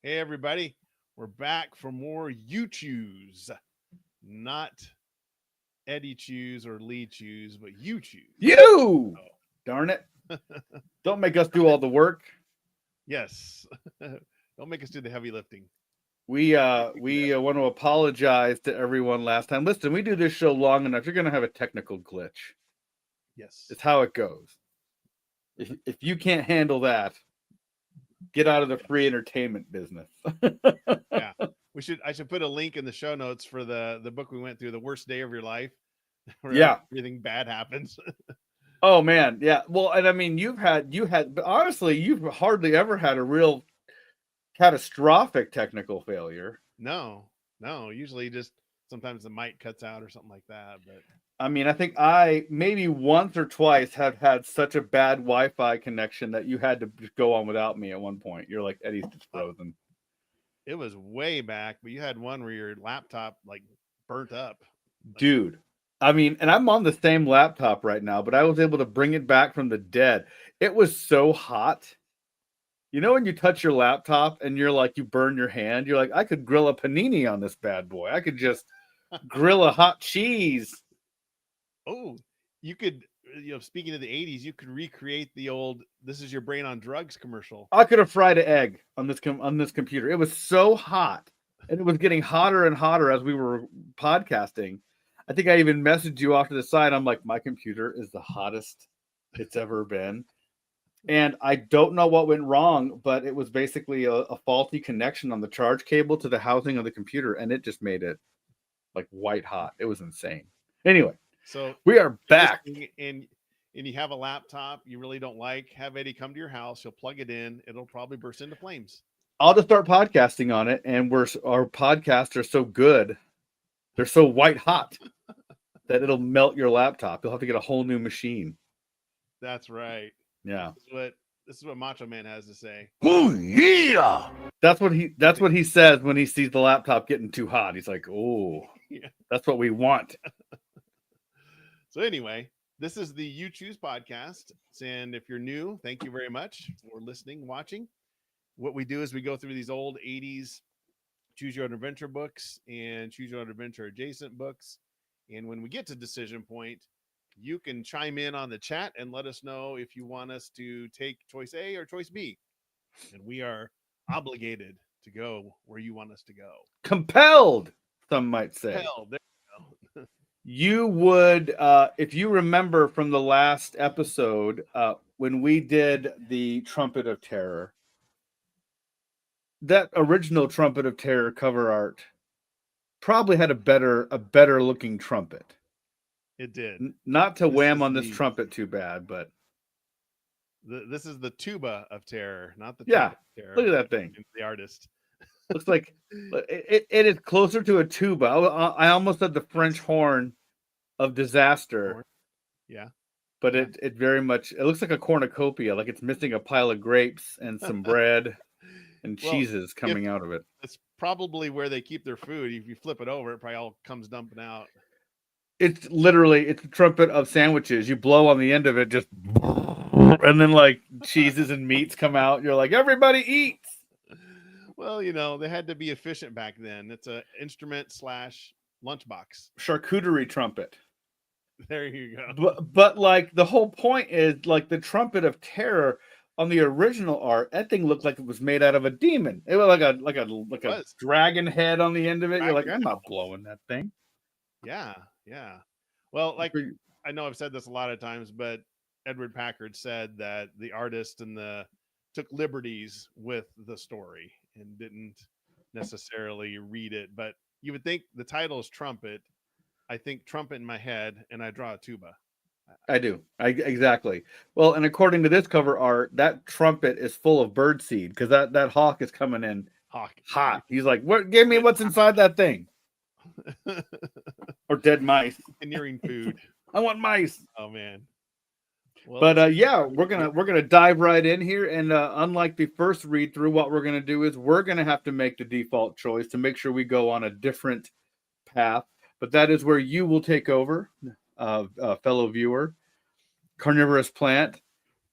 Hey, everybody. We're back for more Uchoose. Not Eddie Choose or Lee Choose, but you choose. You! Oh, Darn it. Don't make us do all the work. yes. Don't make us do the heavy lifting. We want to apologize to everyone last time. Listen, we do this show long enough. You're going to have a technical glitch. Yes. It's how it goes. If you can't handle that, get out of the free entertainment business. Yeah. I should put a link in the show notes for the book we went through, The Worst Day of Your Life, where Yeah. everything bad happens. Oh man, yeah. Well, and I mean, but honestly, you've hardly ever had a real catastrophic technical failure. No, no. Usually just sometimes the mic cuts out or something like that. But I mean, I think I maybe once or twice have had such a bad Wi-Fi connection that you had to just go on without me at one point. You're like, Eddie's just uh, frozen. it was way back, but you had one where your laptop like burnt up. Like, Dude. I mean, and I'm on the same laptop right now, but I was able to bring it back from the dead. It was so hot. You know when you touch your laptop and you're like you burn your hand, you're like, I could grill a panini on this bad boy. I could just grill a hot cheese. oh, you could, speaking of the 80s, you could recreate the old "This is your brain on drugs" commercial. I could have fried an egg on this computer. It was so hot, and it was getting hotter and hotter as we were podcasting. I think I even messaged you off to the side. I'm like, my computer is the hottest it's ever been, and I don't know what went wrong, but it was basically a faulty connection on the charge cable to the housing of the computer, and it just made it like white hot. It was insane. Anyway, So we are you're back. listening and you have a laptop you really don't like, have Eddie come to your house. He'll plug it in. It'll probably burst into flames. I'll just start podcasting on it, and our podcasts are so good, they're so white hot that it'll melt your laptop. You'll have to get a whole new machine. That's right. This Yeah. is what this is what Macho Man has to say. Oh yeah. That's what he says when he sees the laptop getting too hot. He's like, "Oh, Yeah. that's what we want." So anyway, this is the You Choose podcast. And if you're new, thank you very much for listening, watching. What we do is we go through these old 80s choose your own adventure books and choose your own adventure adjacent books. And when we get to decision point, you can chime in on the chat and let us know if you want us to take choice A or choice B. And we are obligated to go where you want us to go. Compelled, some might say. Hell, there you go. You would, if you remember from the last episode, when we did the Trumpet of Terror, that original Trumpet of Terror cover art probably had a better looking trumpet. It did. Not to This wham is on this the, trumpet too bad, but this is the tuba of terror, not the yeah, trumpet of look terror. at that thing. The artist. Looks like it is closer to a tuba. I almost said the French horn of disaster, Horn. Yeah, but yeah. it very much it looks like a cornucopia, like it's missing a pile of grapes and some bread and Well, cheeses if coming out of it. it's probably where they keep their food. If you flip it over, it probably all comes dumping out. It's a trumpet of sandwiches. You blow on the end of it, just and then like cheeses and meats come out. You're like, everybody eats. Well, they had to be efficient back then. It's a instrument slash lunchbox. Charcuterie trumpet. There you go. But like the whole point is like the trumpet of terror on the original art, that thing looked like it was made out of a demon. It was like It a was dragon head on the end of it. You're like, dragon I'm not scowls. blowing that thing. Yeah, yeah. Well, like I know I've said this a lot of times, but Edward Packard said that the artist and the took liberties with the story and didn't necessarily read it. But you would think the title is trumpet. I think trumpet in my head, and I draw a tuba. I do. I exactly. Well, and according to this cover art, that trumpet is full of bird seed because that hawk is coming in Hawk. hot. He's like, "What? Give me what's inside that thing." Or dead mice. Nearing food. I want mice. Oh man. Well, But let's yeah, we're gonna dive right in here, and unlike the first read through, what we're gonna do is we're gonna have to make the default choice to make sure we go on a different path. But that is where you will take over, fellow viewer, carnivorous plant,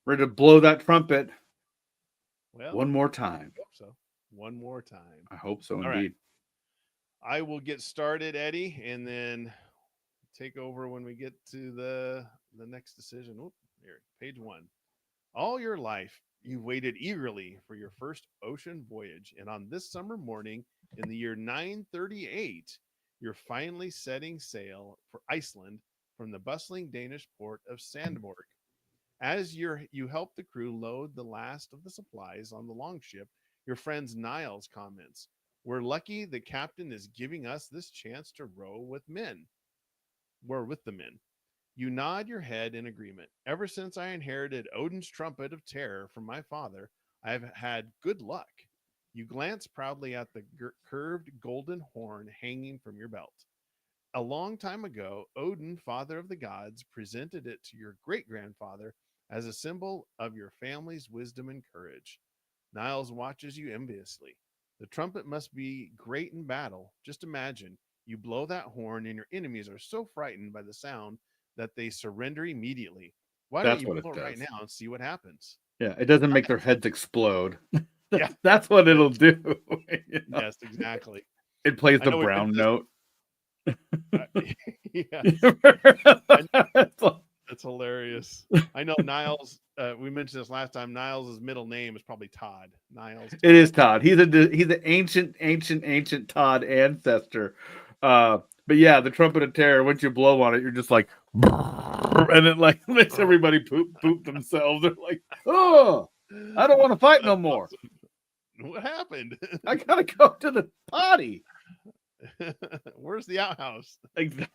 ready to blow that trumpet well, one more time. I hope so. one more time. I hope so, All right. indeed. I will get started, Eddie, and then take over when we get to the next decision. Oop, here, page 1. All your life, you've waited eagerly for your first ocean voyage, and on this summer morning in the year 938, you're finally setting sail for Iceland from the bustling Danish port of Sandborg. As you help the crew load the last of the supplies on the longship, your friend Niles comments, "We're lucky the captain is giving us this chance to row with men. We're with the men." You nod your head in agreement. Ever since I inherited Odin's trumpet of terror from my father, I've had good luck. You glance proudly at the curved golden horn hanging from your belt. A long time ago, Odin, father of the gods, presented it to your great grandfather as a symbol of your family's wisdom and courage. Niles watches you enviously. The trumpet must be great in battle. Just imagine you blow that horn and your enemies are so frightened by the sound that they surrender immediately. Why don't That's you what it blow it right does. now and see what happens? Yeah, it doesn't make their heads explode. Yeah. That's what it'll do. You know? Yes, exactly. It plays I the know we brown mentioned note. this. Yes, that's hilarious. I know Niles. We mentioned this last time. Niles' middle name is probably Todd. Niles. It is Todd. He's an ancient Todd ancestor. But yeah, the trumpet of terror. Once you blow on it, you're just like, and it like makes everybody poop themselves. They're like, oh, I don't want to fight no more. Awesome. What happened? I gotta go to the potty. Where's the outhouse? Exactly.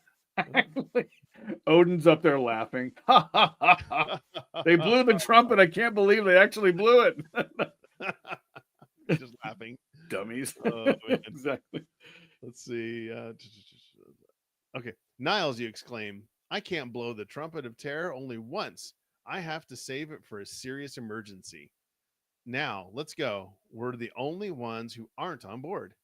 Odin's up there laughing. Ha ha ha ha. They blew the trumpet. I can't believe they actually blew it. Just laughing. Dummies. Exactly. Let's see. Okay. Niles, you exclaim, I can't blow the trumpet of terror only once. I have to save it for a serious emergency. Now, let's go. We're the only ones who aren't on board.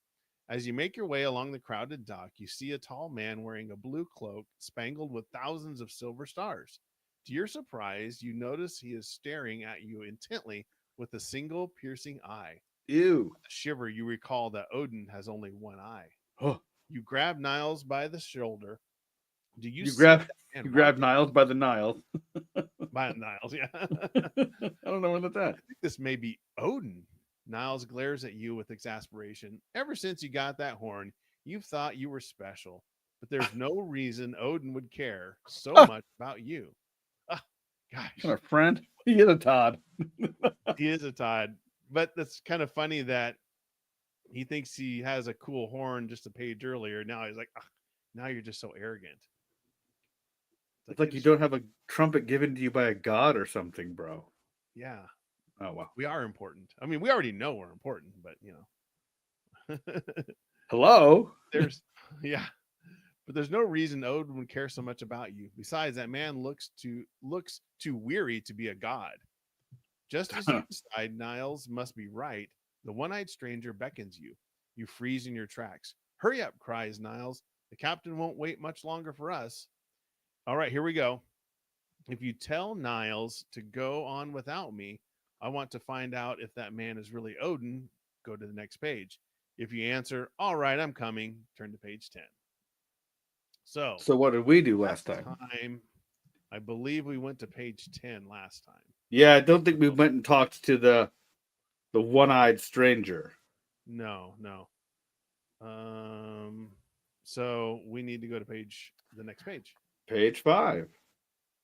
As you make your way along the crowded dock, you see a tall man wearing a blue cloak spangled with thousands of silver stars. To your surprise, you notice he is staring at you intently with a single piercing eye. Ew. With a shiver, you recall that Odin has only one eye. Oh. You grab Niles by the shoulder. Do you grab watching? Niles by the Niles? By Niles, yeah. I don't know where that's at. I think this may be Odin. Niles glares at you with exasperation. Ever since you got that horn, you've thought you were special, but there's no reason Odin would care so much about you. Gosh. Kind of friend. He is a Todd. He is a Todd. But that's kind of funny that he thinks he has a cool horn just a page earlier. Now he's like, now you're just so arrogant. It's like you don't have a trumpet given to you by a god or something, bro. Yeah. Oh, wow. We are important. I mean, we already know we're important, but you know. Hello? Yeah. But there's no reason Odin would care so much about you. Besides, that man looks too weary to be a god. Just as you decide Niles must be right, the one-eyed stranger beckons you. You freeze in your tracks. Hurry up, cries Niles. The captain won't wait much longer for us. All right, here we go. If you tell Niles to go on without me, I want to find out if that man is really Odin. Go to the next page. If you answer, all right, I'm coming, turn to page 10. So what did we do last time? I believe we went to page 10 last time. Yeah, I don't think we went and talked to the one-eyed stranger. No. So we need to go to the next page. Page 5.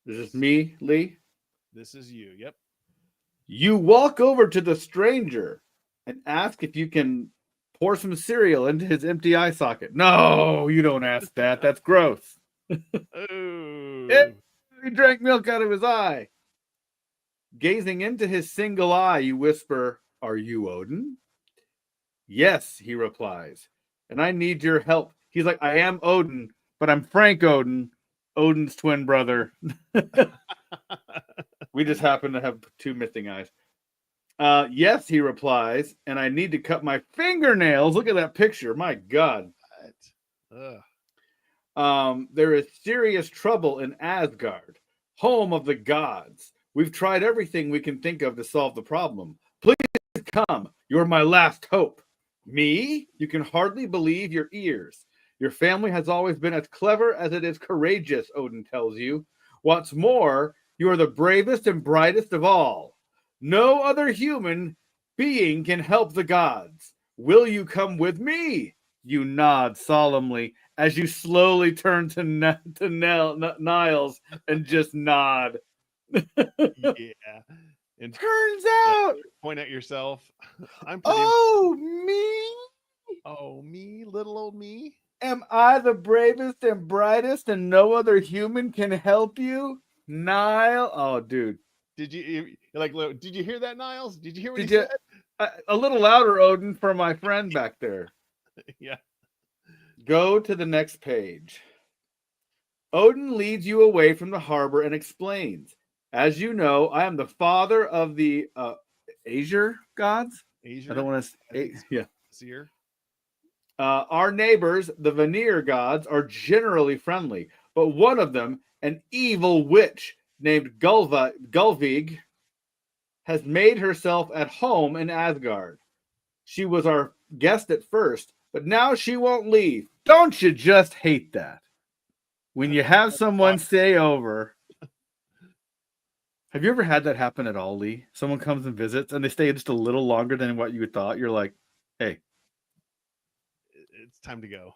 Is this me, Lee? This is you. Yep. You walk over to the stranger and ask if you can pour some cereal into his empty eye socket. No, you don't ask that. That's gross. Oh. He drank milk out of his eye. Gazing into his single eye, you whisper, "Are you Odin?" "Yes," he replies, "and I need your help." He's like, "I am Odin, but I'm Frank Odin, Odin's twin brother." We just happen to have two missing eyes. "Yes," he replies, "and I need to cut my fingernails." Look at that picture. My God. There is serious trouble in Asgard, home of the gods. We've tried everything we can think of to solve the problem. Please Come, you're my last hope. Me? You can hardly believe your ears. Your family has always been as clever as it is courageous, Odin tells you. What's more, you are the bravest and brightest of all. No other human being can help the gods. Will you come with me? You nod solemnly as you slowly turn to Niles and just nod. Yeah. And Turns uh, out, point at yourself. I'm pretty. oh, me? Oh, me, little old me. Am I the bravest and brightest and no other human can help you? Nile? Oh, dude. Did you like? Did you hear that, Niles? Did you hear what he Did you said? a little louder, Odin, for my friend back there? Yeah. Go to the next page. Odin leads you away from the harbor and explains, as you know, I am the father of the Azure gods. Asia. I don't want I to. think so. Yeah. Seer. Our neighbors, the Vanir gods, are generally friendly, but one of them, an evil witch named Gulvig, has made herself at home in Asgard. She was our guest at first, but now she won't leave. Don't you just hate that? When you have someone stay over. Have you ever had that happen at all, Lee? Someone comes and visits and they stay just a little longer than what you thought. You're like, hey, It's time to go.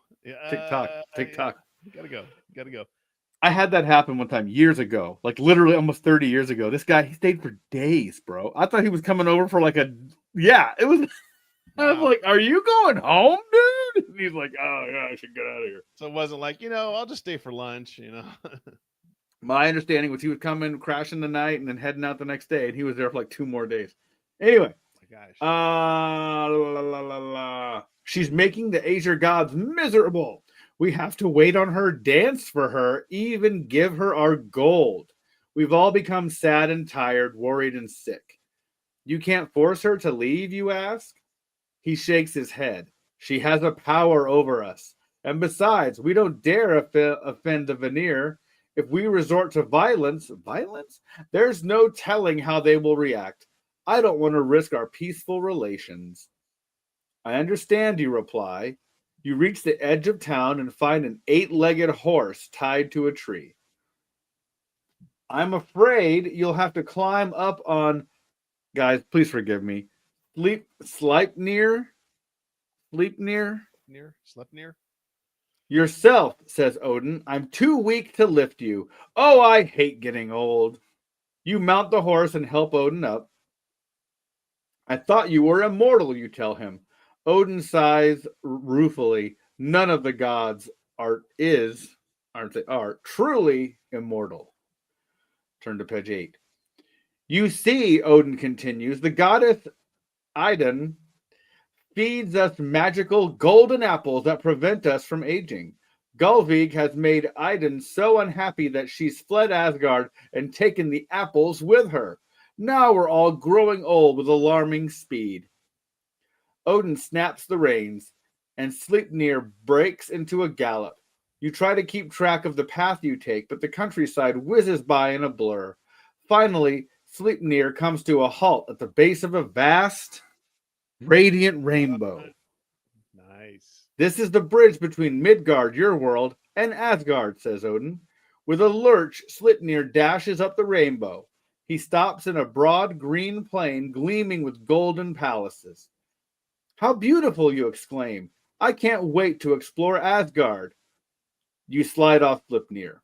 TikTok, Yeah. TikTok. Gotta go. Gotta go. I had that happen one time years ago, like literally almost 30 years ago. This guy, he stayed for days, bro. I thought he was coming over for like a, yeah, it was, I was Wow. like, are you going home, dude? And he's like, oh, yeah, I should get out of here. So it wasn't like, I'll just stay for lunch, My understanding was he would come in, crashing the night, and then heading out the next day, and he was there for like 2 more days. Anyway, My gosh. la, la, la, la. She's making the Azure gods miserable. We have to wait on her, dance for her, even give her our gold. We've all become sad and tired, worried and sick. You can't force her to leave, you ask? He shakes his head. She has a power over us. And besides, we don't dare offend the Vanir. If we resort to violence, there's no telling how they will react. I don't want to risk our peaceful relations. I understand, you reply. You reach the edge of town and find an 8-legged horse tied to a tree. I'm afraid you'll have to climb up on, guys, please forgive me, Sleipnir? Slept near. Yourself, says Odin. I'm too weak to lift you. Oh, I hate getting old. You mount the horse and help Odin up. I thought you were immortal, you tell him. Odin sighs ruefully. None of the gods are truly immortal. Turn to page 8. You see, Odin continues, the goddess Idun feeds us magical golden apples that prevent us from aging. Gulvig has made Idun so unhappy that she's fled Asgard and taken the apples with her. Now we're all growing old with alarming speed. Odin snaps the reins, and Sleipnir breaks into a gallop. You try to keep track of the path you take, but the countryside whizzes by in a blur. Finally, Sleipnir comes to a halt at the base of a vast, radiant rainbow. Nice. This is the bridge between Midgard, your world, and Asgard, says Odin. With a lurch, Sleipnir dashes up the rainbow. He stops in a broad green plain gleaming with golden palaces. How beautiful, you exclaim. I can't wait to explore Asgard. You slide off Sleipnir.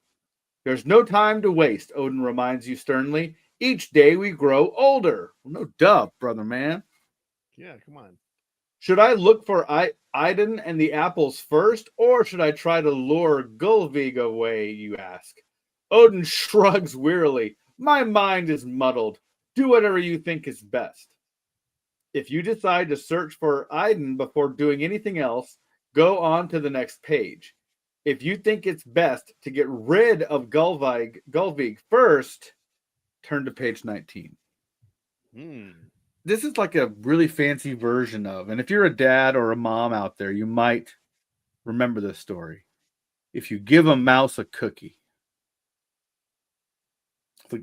There's no time to waste, Odin reminds you sternly. Each day we grow older. Well, no duh, brother man. Yeah, come on. Should I look for Idun and the apples first, or should I try to lure Gulvig away, you ask? Odin shrugs wearily. My mind is muddled. Do whatever you think is best. If you decide to search for Idun before doing anything else, go on to the next page. If you think it's best to get rid of Gulvig first, turn to page 19. This is like a really fancy version of, and if you're a dad or a mom out there, you might remember this story. If you give a mouse a cookie,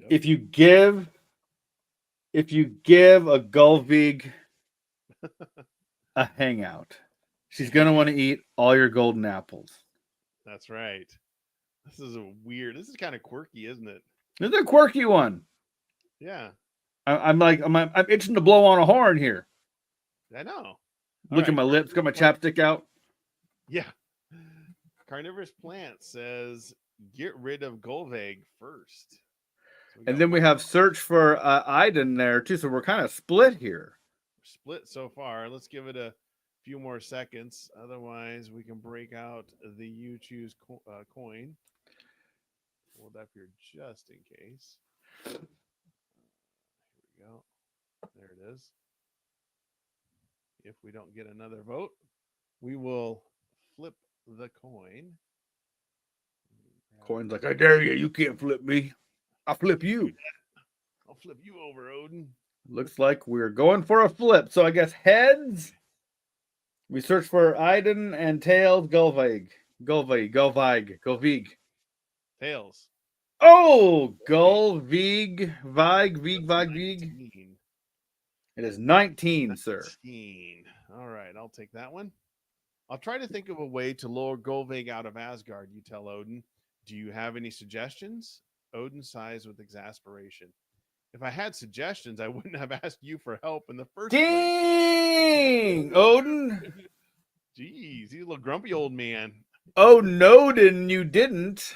if you give a Gulvig A hangout. She's going to want to eat all your golden apples. That's right. This is this is kind of quirky, isn't it? This is a quirky one. Yeah. I'm itching to blow on a horn here. I know. Look at my lips, got my chapstick out. Yeah. Carnivorous Plant says get rid of Golveg first. So and then we have search for Iden there too, so we're kind of split here. Split so far. Let's give it a few more seconds. Otherwise, we can break out the Uchoose coin. Hold up here just in case. Here we go. There it is. If we don't get another vote, we will flip the coin. Coin's like, I dare you. You can't flip me. I'll flip you. I'll flip you over, Odin. Looks like we're going for a flip. So I guess heads. We search for Iden and tails. Golvig. Tails. Oh, Golvig. Vig. It is 19, sir. 19. All right, I'll take that one. I'll try to think of a way to lure Golvig out of Asgard, you tell Odin. Do you have any suggestions? Odin sighs with exasperation. If I had suggestions, I wouldn't have asked you for help in the first place. Dang! Odin! Jeez, he's a little grumpy old man. Oh, Nodin, you didn't.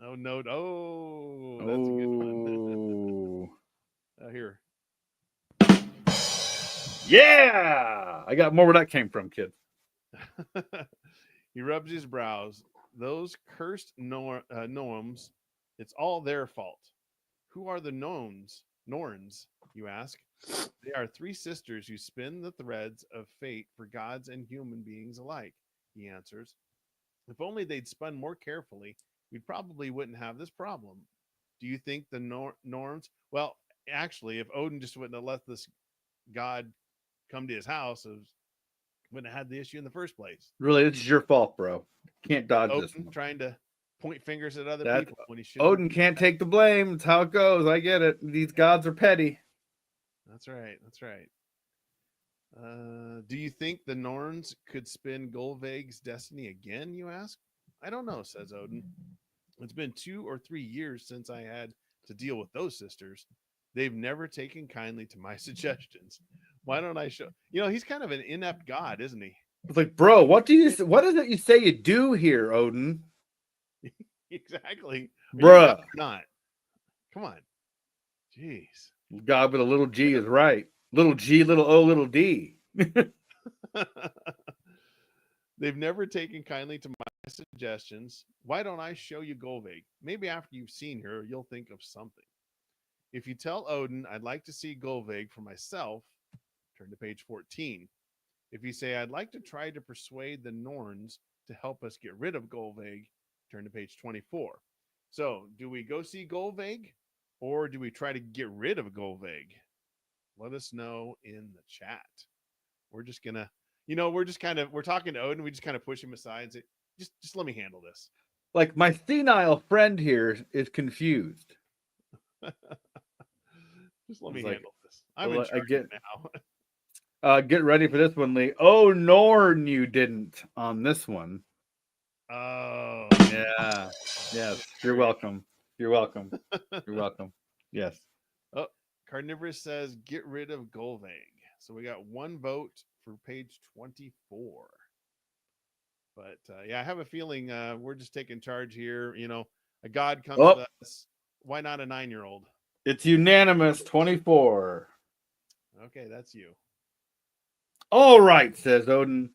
Oh, no. Oh, that's a good one. Here. Yeah! I got more where that came from, kid. He rubs his brows. Those cursed gnomes, it's all their fault. Who are the Norns, you ask? They are three sisters who spin the threads of fate for gods and human beings alike, he answers. If only they'd spun more carefully, we probably wouldn't have this problem. Do you think the Norns? Well, actually, if Odin just wouldn't have let this god come to his house, it wouldn't have had the issue in the first place. Really, it's your fault, bro. Can't dodge Odin this one. Trying to point fingers at other people when he should. Odin can't take the blame. It's how it goes. I get it. These gods are petty. That's right. Do you think the Norns could spin Golveg's destiny again, you ask? I don't know, says Odin. It's been 2 or 3 years since I had to deal with those sisters. They've never taken kindly to my suggestions. Why don't I show? He's kind of an inept god, isn't he? It's like, bro, what is it you say you do here, Odin? Exactly. Bruh. Not. Come on. Jeez. God with a little G is right. Little G, little O, little D. They've never taken kindly to my suggestions. Why don't I show you Golvig? Maybe after you've seen her, you'll think of something. If you tell Odin I'd like to see Golvig for myself, turn to page 14. If you say I'd like to try to persuade the Norns to help us get rid of Golvig, turn to page 24. So, do we go see Golvig or do we try to get rid of Golvig? Let us know in the chat. We're just gonna, we're talking to Odin. We just kind of push him aside and say, just let me handle this. Like my senile friend here is confused. Just let me handle this. I'm in charge now. Get ready for this one, Lee. Oh, Norn, you didn't on this one. Oh, yeah. Yes. You're welcome. You're welcome. Yes. Oh, Carnivorous says get rid of Golvig. So we got one vote for page 24. But I have a feeling we're just taking charge here. A god comes to us. Why not a 9-year-old? It's unanimous, 24. Okay, that's you. All right, says Odin.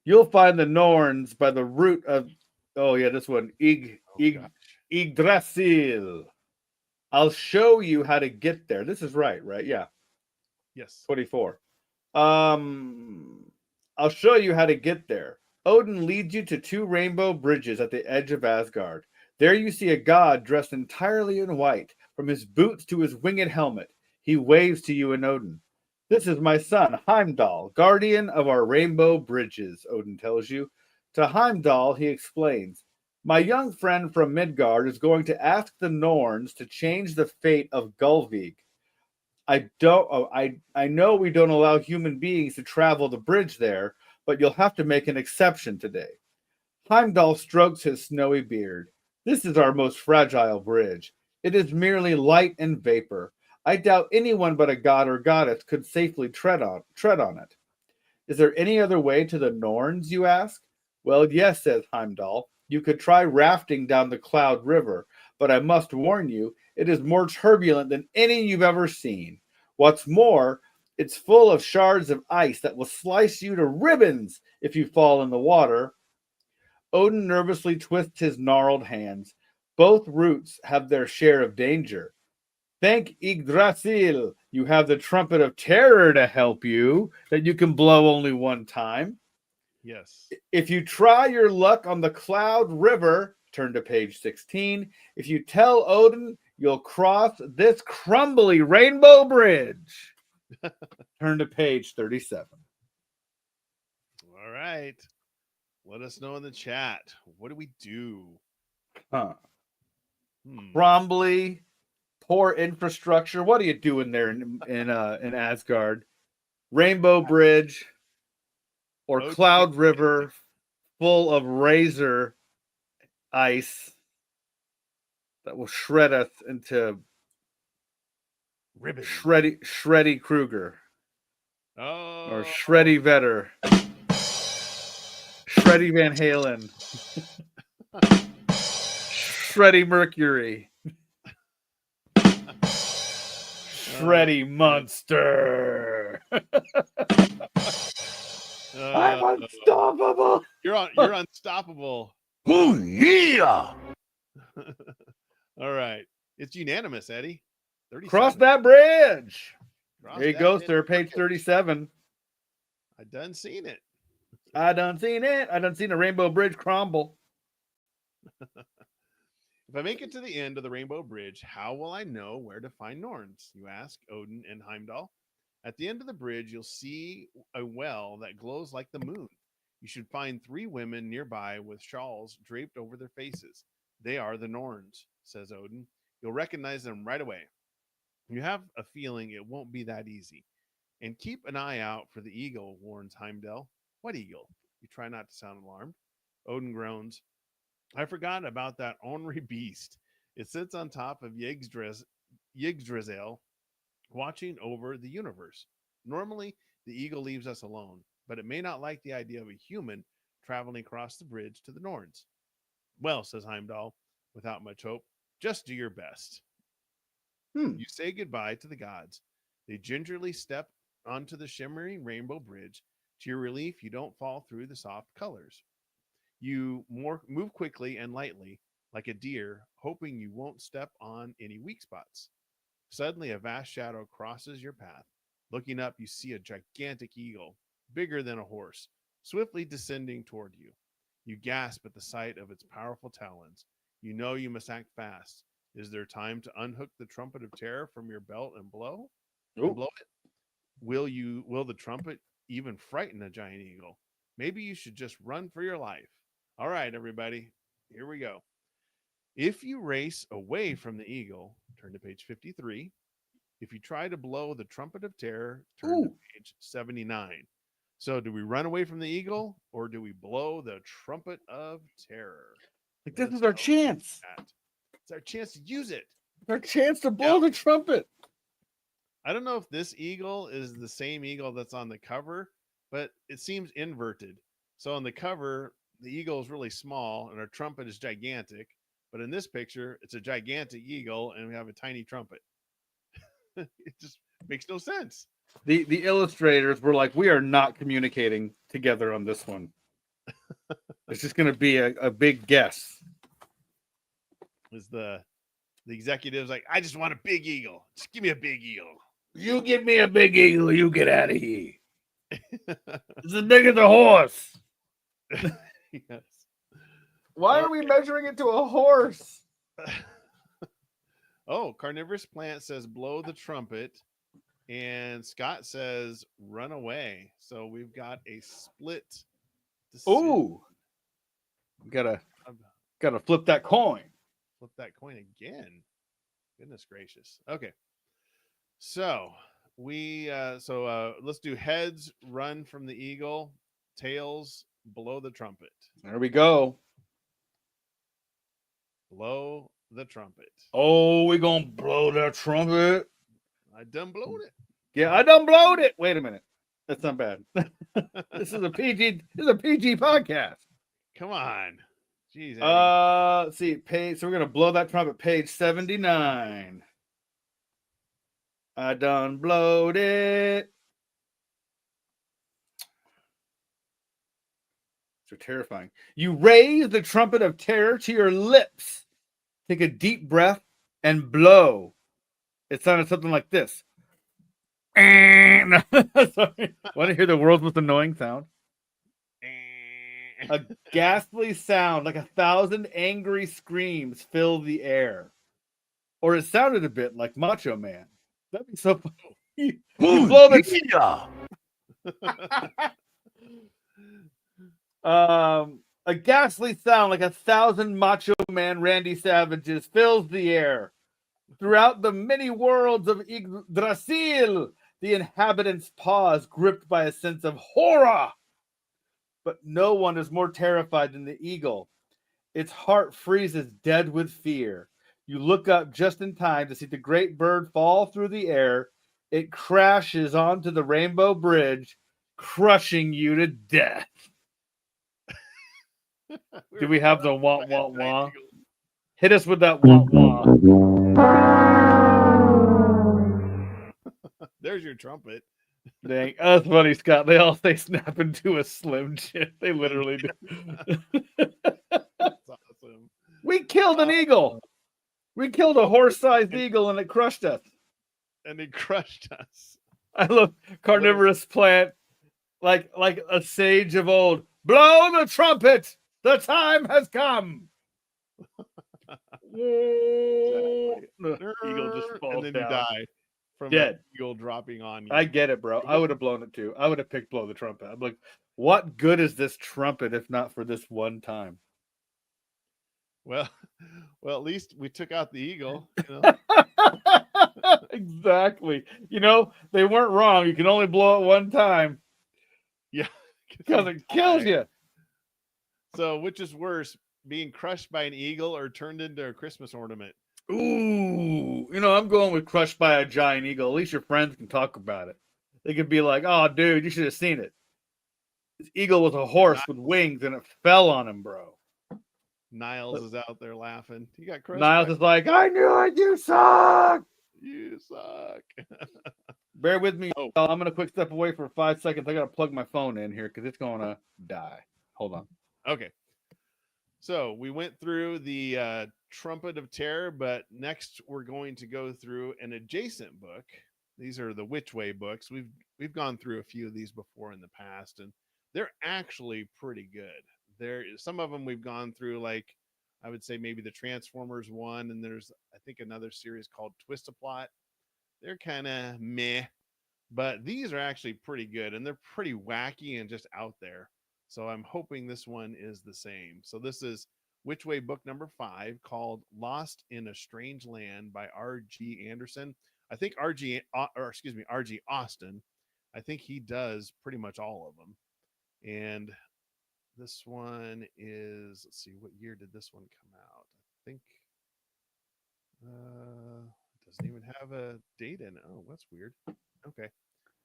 You'll find the Norns by the root of, this one, Yggdrasil. I'll show you how to get there. This is right? Yeah. Yes. 24. I'll show you how to get there. Odin leads you to 2 rainbow bridges at the edge of Asgard. There you see a god dressed entirely in white, from his boots to his winged helmet. He waves to you and Odin. This is my son, Heimdall, guardian of our rainbow bridges, Odin tells you. To Heimdall, he explains, my young friend from Midgard is going to ask the Norns to change the fate of Golvig. I don't. Oh, I know we don't allow human beings to travel the bridge there, but you'll have to make an exception today. Heimdall strokes his snowy beard. This is our most fragile bridge. It is merely light and vapor. I doubt anyone but a god or goddess could safely tread on it. Is there any other way to the Norns, you ask? Well, yes, says Heimdall. You could try rafting down the Cloud River, but I must warn you, it is more turbulent than any you've ever seen. What's more, it's full of shards of ice that will slice you to ribbons if you fall in the water. Odin nervously twists his gnarled hands. Both routes have their share of danger. Thank Yggdrasil, you have the trumpet of terror to help you, that you can blow only one time. Yes. If you try your luck on the Cloud River, turn to page 16. If you tell Odin you'll cross this crumbly rainbow bridge, turn to page 37. All right. Let us know in the chat. What do we do? Huh. Hmm. Crumbly, poor infrastructure. What are you doing there in Asgard? Rainbow Bridge or Okay. Cloud River full of razor ice that will shred us into Ribbon. Shreddy Krueger or Oh. Shreddy Vetter, Shreddy Van Halen, Shreddy Mercury, Shreddy Monster. I'm unstoppable. You're unstoppable. Oh, yeah. All right. It's unanimous, Eddie. 37. Cross that bridge. Cross There you that go, damn sir. Page bridge. 37. I done seen it. I done seen it. I done seen a rainbow bridge crumble. If I make it to the end of the Rainbow Bridge, how will I know where to find Norns? You ask Odin and Heimdall. At the end of the bridge, you'll see a well that glows like the moon. You should find 3 women nearby with shawls draped over their faces. They are the Norns, says Odin. You'll recognize them right away. You have a feeling it won't be that easy. And keep an eye out for the eagle, warns Heimdall. What eagle? You try not to sound alarmed. Odin groans. I forgot about that ornery beast. It sits on top of Yggdrasil, watching over the universe. Normally, the eagle leaves us alone, but it may not like the idea of a human traveling across the bridge to the Norns. Well, says Heimdall, without much hope, just do your best. You say goodbye to the gods. They gingerly step onto the shimmering rainbow bridge. To your relief, you don't fall through the soft colors. You move quickly and lightly, like a deer, hoping you won't step on any weak spots. Suddenly, a vast shadow crosses your path. Looking up, you see a gigantic eagle, bigger than a horse, swiftly descending toward you. You gasp at the sight of its powerful talons. You know you must act fast. Is there time to unhook the trumpet of terror from your belt and blow? And Ooh. blow it? Will the trumpet even frighten a giant eagle? Maybe you should just run for your life. All right, everybody, here we go. If you race away from the eagle, turn to page 53. If you try to blow the trumpet of terror, turn to Ooh. page 79. So, do we run away from the eagle or do we blow the trumpet of terror? Like, Let this us is our know chance. that. It's our chance to use it. It's our chance to blow Now, the trumpet. I don't know if this eagle is the same eagle that's on the cover, but it seems inverted. So on the cover, the eagle is really small and our trumpet is gigantic. But in this picture, it's a gigantic eagle and we have a tiny trumpet. It just makes no sense. The illustrators were like, we are not communicating together on this one. It's just going to be a big guess. Is the executives like, I just want a big eagle. Just give me a big eagle. You give me a big eagle, you get out of here. It's as big as a horse. Yes. Why are we measuring it to a horse? Oh, Carnivorous Plant says blow the trumpet. And Scott says run away. So we've got a split decision. Ooh. Gotta flip that coin. Flip that coin again. Goodness gracious. Okay. So let's do heads, run from the eagle, tails, blow the trumpet. There we go. Blow the trumpet. Oh, we gonna blow that trumpet. I done blowed it. Yeah, I done blowed it. Wait a minute. That's not bad. This is a PG podcast. Come on. Jeez, Eddie. Let's see, page. So we're gonna blow that trumpet. Page 79. I done blowed it. So terrifying. You raise the trumpet of terror to your lips. Take a deep breath and blow. It sounded something like this. Sorry. Want to hear the world's most annoying sound? A ghastly sound like 1,000 angry screams fill the air. Or it sounded a bit like Macho Man. That'd be so funny. You blow the a ghastly sound like 1,000 Macho Man Randy Savages fills the air. Throughout the many worlds of Yggdrasil, the inhabitants pause, gripped by a sense of horror. But no one is more terrified than the eagle. Its heart freezes dead with fear. You look up just in time to see the great bird fall through the air. It crashes onto the Rainbow Bridge, crushing you to death. Do we have the wah wah wah? Hit us with that wah wah. There's your trumpet. Dang, that's funny, Scott. They all say snap into a Slim Jim. They literally do. That's awesome. We killed an eagle. We killed a horse-sized eagle and it crushed us. And it crushed us. I love carnivorous plant, like a sage of old. Blow the trumpet. The time has come. Exactly. The eagle just falls and then down. you die from Dead. an eagle dropping on you. I get it, bro. I would have blown it too. I would have picked blow the trumpet. I'm like, what good is this trumpet if not for this one time? Well, at least we took out the eagle. You know? Exactly. You know, they weren't wrong. You can only blow it one time. Yeah. Because it kills you. So which is worse, being crushed by an eagle or turned into a Christmas ornament? Ooh, you know, I'm going with crushed by a giant eagle. At least your friends can talk about it. They could be like, oh, dude, you should have seen it. This eagle was a horse with wings and it fell on him, bro. Niles is out there laughing. You got crushed. Niles is like, I knew it. You suck. You suck. Bear with me. Oh. I'm going to quick step away for 5 seconds. I got to plug my phone in here because it's going to die. Hold on. Okay. So we went through the Trumpet of Terror, but next we're going to go through an adjacent book. These are the Which Way books. We've gone through a few of these before in the past, and they're actually pretty good. There is some of them we've gone through, like I would say maybe the Transformers one, and there's I think another series called Twist-a-Plot. They're kind of meh, but these are actually pretty good, and they're pretty wacky and just out there. So I'm hoping this one is the same. So this is Which Way book number 5, called Lost in a Strange Land by R.G. Anderson. I think R.G. Austin. I think he does pretty much all of them. And this one is, let's see, what year did this one come out? I think it doesn't even have a date in it. Oh, that's weird. Okay.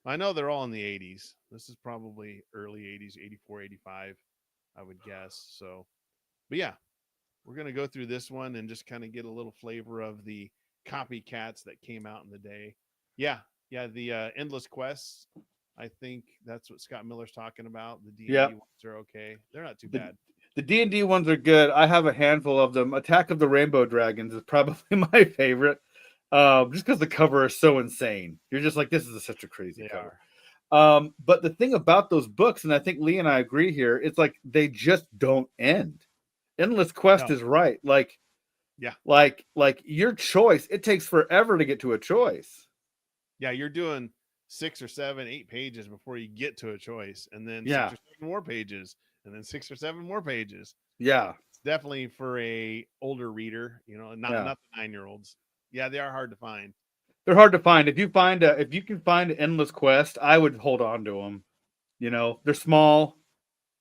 I know they're all in the 80s. This is probably early 80s, 84, 85, I would guess. So, but yeah, we're going to go through this one and just kind of get a little flavor of the copycats that came out in the day. Yeah, the Endless Quests. I think that's what Scott Miller's talking about. The D&D ones are okay. They're not too bad. The D&D ones are good. I have a handful of them. Attack of the Rainbow Dragons is probably my favorite. Just because the cover is so insane. You're just like, this is such a crazy cover. But the thing about those books, and I think Lee and I agree here, it's like they just don't end. Endless Quest is right. Like, yeah, like your choice, it takes forever to get to a choice. Yeah, you're doing 6 or 7, 8 pages before you get to a choice, and then 6 or 7 more pages, and then 6 or 7 more pages. Yeah, it's definitely for a older reader, you know, not the 9-year-olds. Yeah, they are hard to find. They're hard to find. If you can find an Endless Quest, I would hold on to them. You know, they're small.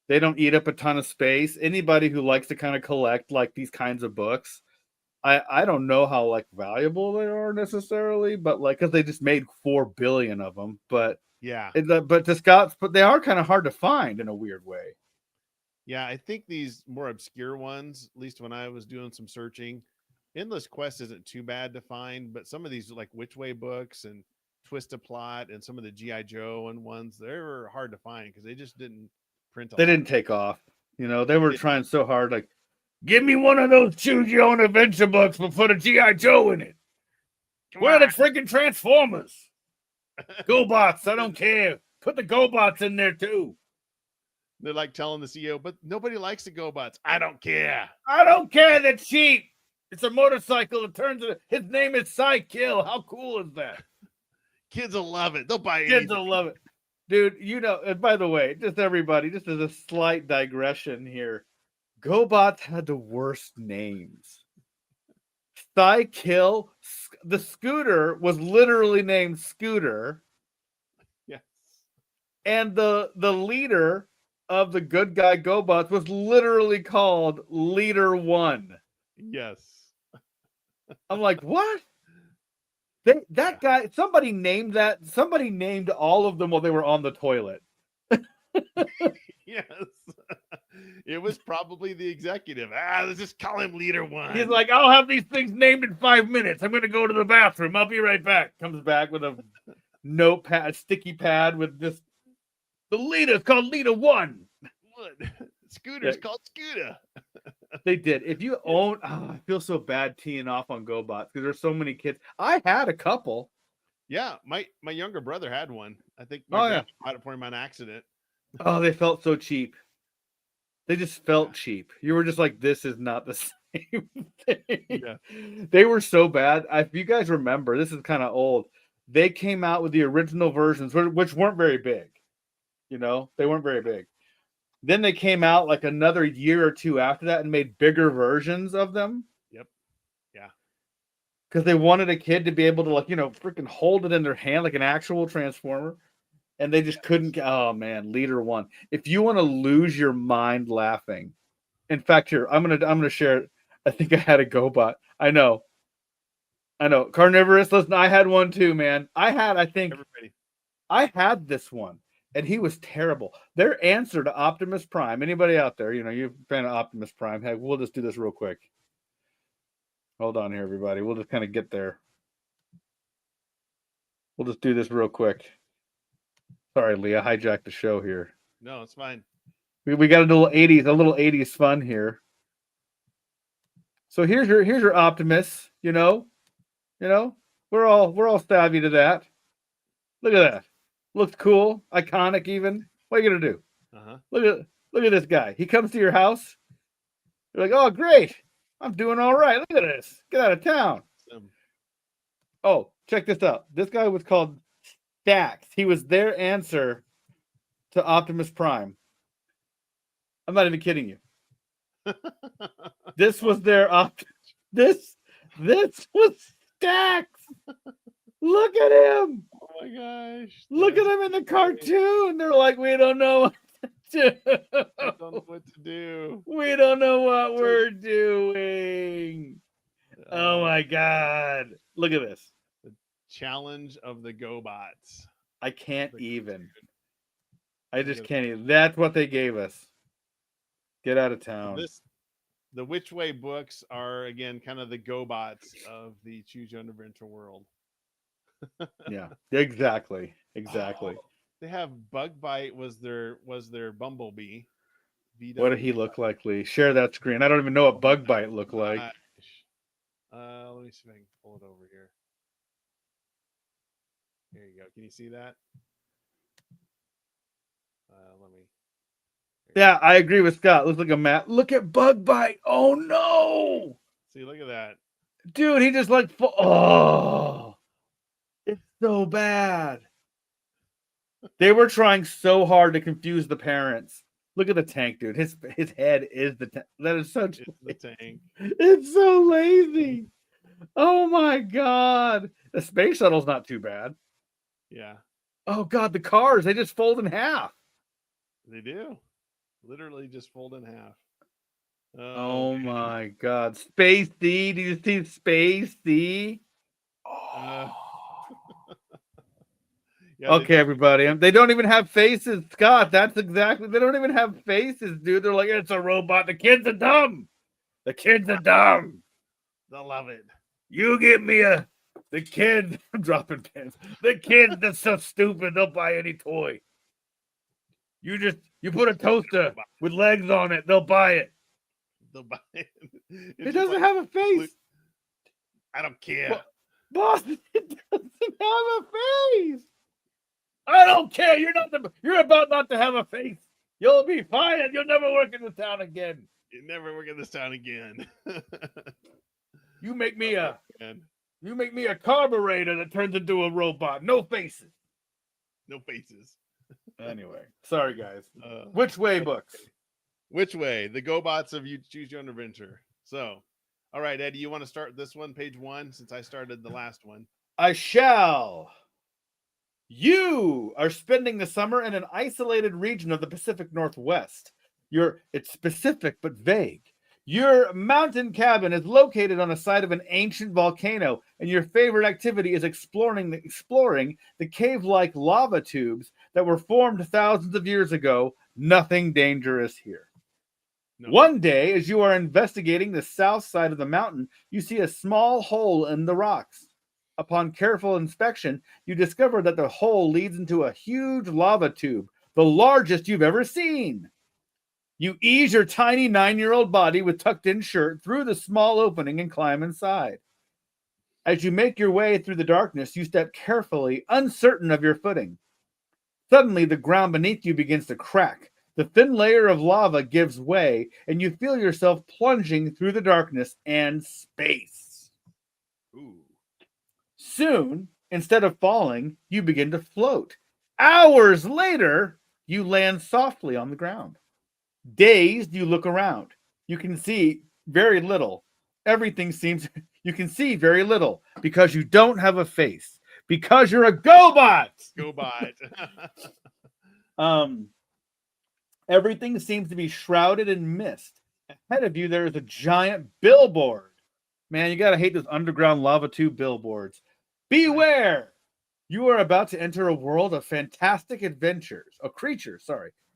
They don't eat up a ton of space. Anybody who likes to kind of collect like these kinds of books, I don't know how like valuable they are necessarily, but like because they just made 4 billion of them. But Yeah. but to Scott's, but they are kind of hard to find in a weird way. Yeah, I think these more obscure ones, at least when I was doing some searching, Endless Quest isn't too bad to find, but some of these like Which Way books and Twist a Plot and some of the G.I. Joe and ones, they were hard to find because they just didn't print a They lot. didn't take off. You know, they were trying so hard. Like, give me one of those Choose Your Own Adventure books, but put a G.I. Joe in it. Where are the freaking Transformers? GoBots, I don't care. Put the GoBots in there too. They're like telling the CEO, but nobody likes the GoBots. I don't care. I don't care. They're cheap. It's a motorcycle. It turns into his name is Psykill. How cool is that? Kids will love it. They'll buy it. Kids will love it. Dude, you know, and by the way, just everybody, just as a slight digression here, GoBots had the worst names. Psykill, the scooter was literally named Scooter. Yes. And the leader of the good guy GoBots was literally called Leader One. Yes. I'm like, what? That guy, somebody named all of them while they were on the toilet. Yes. It was probably the executive. Let's just call him Leader One. He's like, I'll have these things named in 5 minutes. I'm going to go to the bathroom. I'll be right back. Comes back with a notepad, sticky pad with this. The leader's called Leader One. What? Scooter's called Scooter. They did. If you own, I feel so bad teeing off on GoBots because there's so many kids. I had a couple. Yeah, my younger brother had one. I think Oh, my yeah. grandpa bought it for him on accident. Oh, they felt so cheap. They just felt cheap. You were just like, this is not the same thing. Yeah. They were so bad. If you guys remember, this is kind of old. They came out with the original versions, which weren't very big. You know, they weren't very big. Then they came out like another year or two after that and made bigger versions of them. Yep. Yeah. Because they wanted a kid to be able to, like, you know, freaking hold it in their hand like an actual Transformer. And they just couldn't. Oh, man. Leader One. If you want to lose your mind laughing. In fact, here, I'm gonna share it. I think I had a GoBot. I know. Carnivorous. Listen, I had one too, man. I had this one. And he was terrible. Their answer to Optimus Prime. Anybody out there, you know, you're a fan of Optimus Prime. Hey, we'll just do this real quick. Hold on here, everybody. We'll just kind of get there. We'll just do this real quick. Sorry, Leah, hijacked the show here. No, it's fine. We got a little 80s fun here. So here's your Optimus, you know. We're all savvy to that. Look at that. Looks cool, iconic even. What are you gonna do? Uh-huh. Look at this guy. He comes to your house. You're like, oh great, I'm doing all right. Look at this. Get out of town. Oh, check this out. This guy was called Stax. He was their answer to Optimus Prime. I'm not even kidding you. This was their This was Stax. Look at him. Oh my gosh. Look at him in the cartoon. They're like, we don't know what to do. I don't know what to do. We don't know what we're doing. Oh my God. Look at this. The challenge of the GoBots. I can't even. I just can't even. That's what they gave us. Get out of town. The Which Way books are, again, kind of the GoBots of the Choose Your Own Adventure world. Yeah, exactly. Oh, they have Bug Bite was their Bumblebee. What did he look like, Lee? Share that screen. I don't even know what Bug Bite looked like. Let me see if I can pull it over here. There you go. Can you see that? Let me. Yeah, I agree with Scott. Looks like a map. Look at Bug Bite. Oh no! See, look at that, dude. He just like oh. It's so bad. They were trying so hard to confuse the parents. Look at the tank, dude. His head is the tank. That is such the tank. It's so lazy. Oh my god. The space shuttle's not too bad. Yeah, Oh god, the cars, they just fold in half. they do. Literally just fold in half. Oh man. my god. Space D, do you see Space D? Uh, yeah, they Okay, don't. everybody. They don't even have faces, Scott. That's exactly. They don't even have faces, dude. They're like, it's a robot. The kids are dumb. The kids are dumb. They'll love it. You give me the kids. I'm dropping pins. The kids that's so stupid. They'll buy any toy. You put a toaster with legs on it. They'll buy it. They'll buy it. It doesn't have a face. I don't care. Boss, it doesn't have a face. I don't care. You're about not to have a face. You'll be fired. You'll never work in the town again. You never work in this town again. You make me a Man, carburetor that turns into a robot. No faces. no faces. Anyway, sorry guys. Uh, Which way books? Which way? The GoBots of You Choose Your Own Adventure. So, all right, Eddie, you want to start this one, page 1, since I started the last one? I shall. You are spending the summer in an isolated region of the Pacific Northwest. It's specific but vague. Your mountain cabin is located on the site of an ancient volcano, and your favorite activity is exploring the cave-like lava tubes that were formed thousands of years ago. Nothing dangerous here. No. One day, as you are investigating the south side of the mountain, you see a small hole in the rocks. Upon careful inspection, you discover that the hole leads into a huge lava tube, the largest you've ever seen. You ease your tiny 9-year-old body with tucked-in shirt through the small opening and climb inside. As you make your way through the darkness, you step carefully, uncertain of your footing. Suddenly, the ground beneath you begins to crack. The thin layer of lava gives way, and you feel yourself plunging through the darkness and space. Ooh. Soon, instead of falling, you begin to float. Hours later, you land softly on the ground. Dazed, you look around. You can see very little. You can see very little because you don't have a face. Because you're a GoBot! GoBot. Everything seems to be shrouded in mist. Ahead of you, there is a giant billboard. Man, you gotta hate those underground lava tube billboards. Beware! You are about to enter a world of fantastic creatures,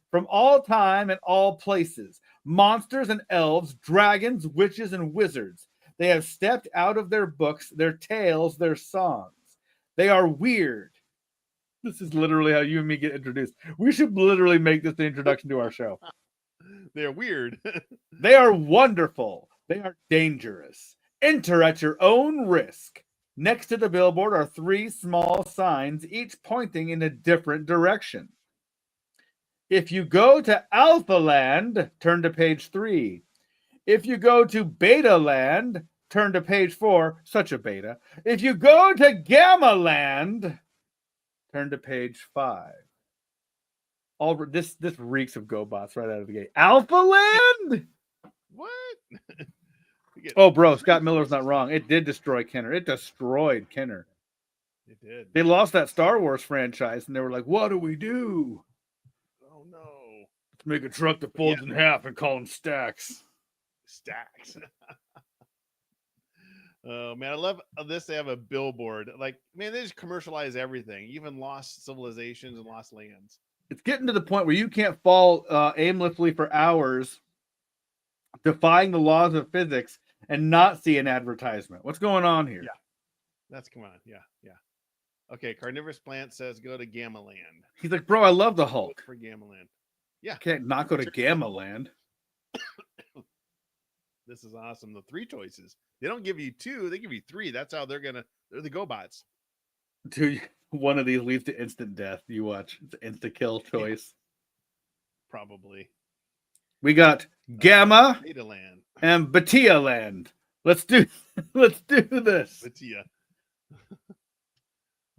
from all time and all places. Monsters and elves, dragons, witches, and wizards. They have stepped out of their books, their tales, their songs. They are weird. This is literally how you and me get introduced. We should literally make this the introduction to our show. They're weird. They are wonderful. They are dangerous. Enter at your own risk. Next to the billboard are 3 small signs, each pointing in a different direction. If you go to Alpha Land, turn to page 3. If you go to Beta Land, turn to page 4. Such a beta. If you go to Gamma Land, turn to page 5. This reeks of GoBots right out of the gate. Alpha Land? What? Oh, bro, Scott Miller's not wrong. It did destroy Kenner. It destroyed Kenner. It did. They lost that Star Wars franchise, and they were like, what do we do? Oh, no. Let's make a truck that folds in half and call them stacks. Stacks. Oh, man, I love this. They have a billboard. Like, man, they just commercialize everything, even lost civilizations and lost lands. It's getting to the point where you can't fall aimlessly for hours, defying the laws of physics, and not see an advertisement. What's going on here? Yeah. Come on. Yeah. Okay, Carnivorous Plant says go to Gamma Land. He's like, bro, I love the Hulk. Look for Gamma Land. Yeah. Can't not go to Gamma Land. This is awesome. The 3 choices. They don't give you 2, they give you 3. That's how they're the GoBots. Dude, one of these leads to instant death. You watch. It's an insta-kill choice. Probably. We got Gamma Beta Land. and Batia Land. Let's do this. Batia.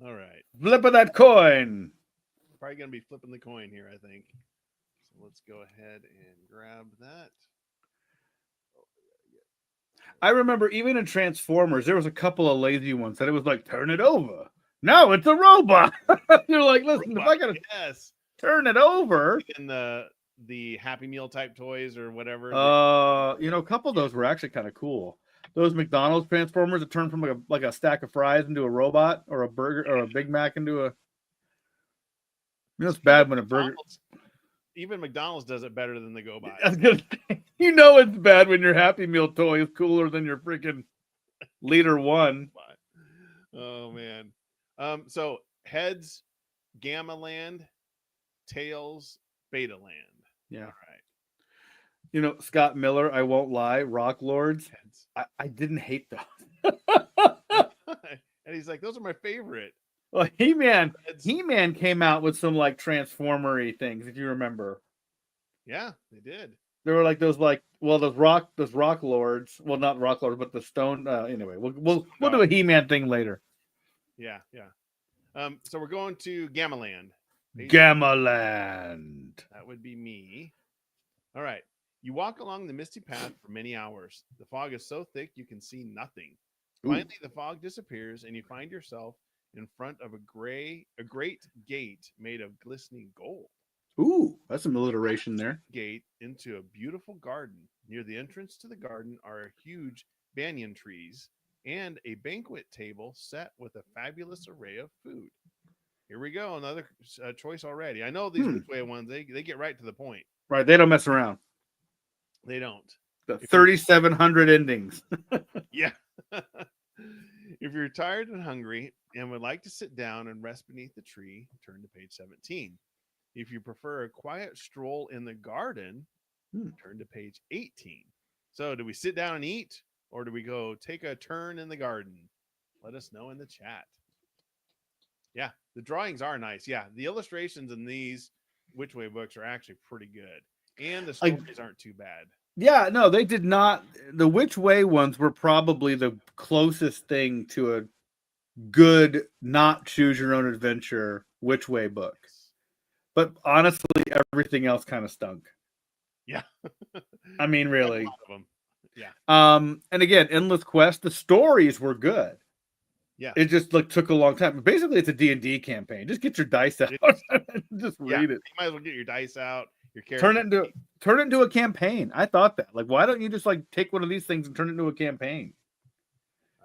All right. Flip of that coin. Probably going to be flipping the coin here, I think. So let's go ahead and grab that. I remember even in Transformers, there was a couple of lazy ones that it was like, turn it over. No, it's a robot. You're like, listen, if I gotta Yes. turn it over. In the Happy Meal type toys or whatever. You know, a couple of those were actually kind of cool. Those McDonald's Transformers that turned from like a stack of fries into a robot, or a burger or a Big Mac into a. You know, it's bad when a burger. Even McDonald's does it better than the GoBot. I was gonna say, you know, it's bad when your Happy Meal toy is cooler than your freaking Liter One. Oh man. So heads, Gamma Land, tails, Beta Land. Yeah. All right. You know, Scott Miller, I won't lie, Rock Lords. Heads. I didn't hate those. And he's like, those are my favorite. Well, He-Man Heads. came out with some like Transformer-y things, if you remember. Yeah, they did. There were like those rock lords. Well, not rock lords, but the stone. Anyway, we'll do a He-Man thing later. Yeah. So we're going to Gamma Land. Gamma Land. That would be me. All right. You walk along the misty path for many hours. The fog is so thick you can see nothing. Finally, the fog disappears, and you find yourself in front of a great gate made of glistening gold. Ooh, that's some alliteration there. Gate into a beautiful garden. Near the entrance to the garden are huge banyan trees and a banquet table set with a fabulous array of food. Here we go, another choice already. I know these Which Way ones, they get right to the point. Right, they don't mess around. They don't. The 3,700 endings. Yeah. If you're tired and hungry and would like to sit down and rest beneath the tree, turn to page 17. If you prefer a quiet stroll in the garden, turn to page 18. So, do we sit down and eat, or do we go take a turn in the garden? Let us know in the chat. Yeah, the drawings are nice. Yeah, the illustrations in these Which Way books are actually pretty good, and the stories aren't too bad. Yeah, no, they did not. The Which Way ones were probably the closest thing to a good, not choose your own adventure Which Way book. But honestly, everything else kind of stunk. Yeah. I mean, really. A lot of them. Yeah. And again, Endless Quest, the stories were good. Yeah. It just took a long time. Basically, it's a D&D campaign. Just get your dice out. Just read it. You might as well get your dice out. Your character. Turn it into a campaign. I thought that. Like, why don't you just take one of these things and turn it into a campaign?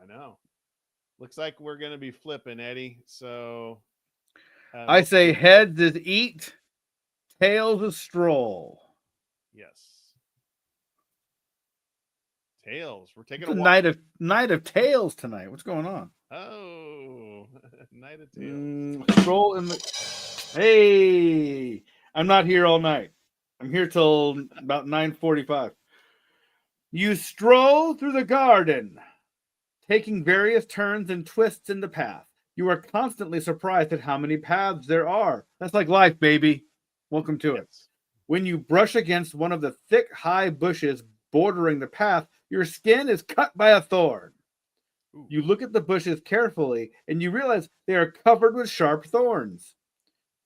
I know. Looks like we're gonna be flipping, Eddie. So I say heads is eat, tails is stroll. Yes. Tails. We're taking a night of tails tonight. What's going on? Oh, night of tails. Stroll in the. Hey, I'm not here all night. I'm here till about 9:45. You stroll through the garden, taking various turns and twists in the path. You are constantly surprised at how many paths there are. That's like life, baby. Welcome to it. When you brush against one of the thick, high bushes bordering the path, your skin is cut by a thorn. Ooh. You look at the bushes carefully, and you realize they are covered with sharp thorns.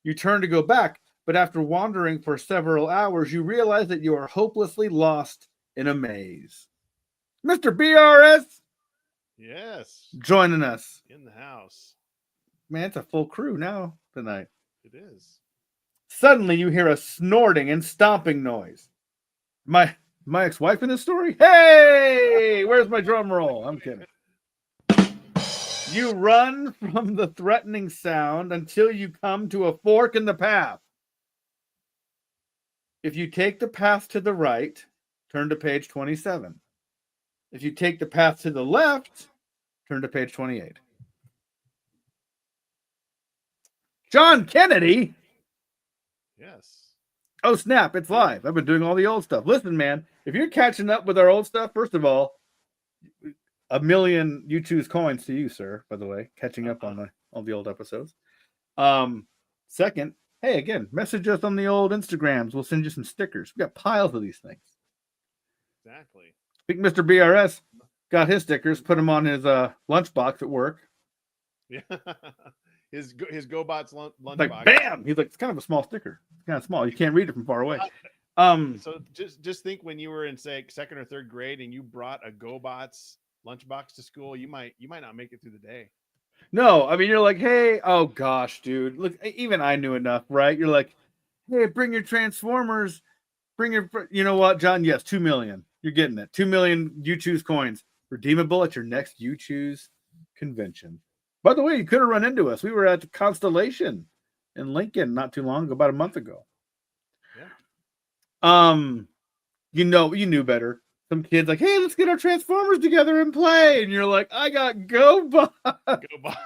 You turn to go back, but after wandering for several hours, you realize that you are hopelessly lost in a maze. Mr. BRS? Yes. Joining us. In the house. Man, it's a full crew now tonight. It is. Suddenly, you hear a snorting and stomping noise. My ex-wife in this story? Hey! Where's my drum roll? I'm kidding. You run from the threatening sound until you come to a fork in the path. If you take the path to the right, turn to page 27. If you take the path to the left, turn to page 28. John Kennedy? Yes. Oh, snap. It's live. I've been doing all the old stuff. Listen, man, if you're catching up with our old stuff, first of all, 1 million Uchoose coins to you, sir, by the way, catching up on all the old episodes. Second, hey, again, message us on the old Instagrams. We'll send you some stickers. We got piles of these things. Exactly. I think Mr. BRS got his stickers, put them on his lunchbox at work. Yeah. His GoBot's lunchbox. Like, bam! He's like, it's kind of a small sticker. It's kind of small. You can't read it from far away. So just think when you were in say second or third grade and you brought a GoBots lunchbox to school, you might not make it through the day. No, I mean you're like, hey, oh gosh, dude. Look, even I knew enough, right? You're like, hey, bring your Transformers, bring your, you know what, John? Yes, 2 million. You're getting it. 2 million Uchoose coins, redeemable at your next Uchoose convention. By the way, you could have run into us. We were at the Constellation in Lincoln not too long ago, about a month ago. Yeah. You know, you knew better. Some kids like, hey, let's get our Transformers together and play, and you're like, I got GoBots. GoBots.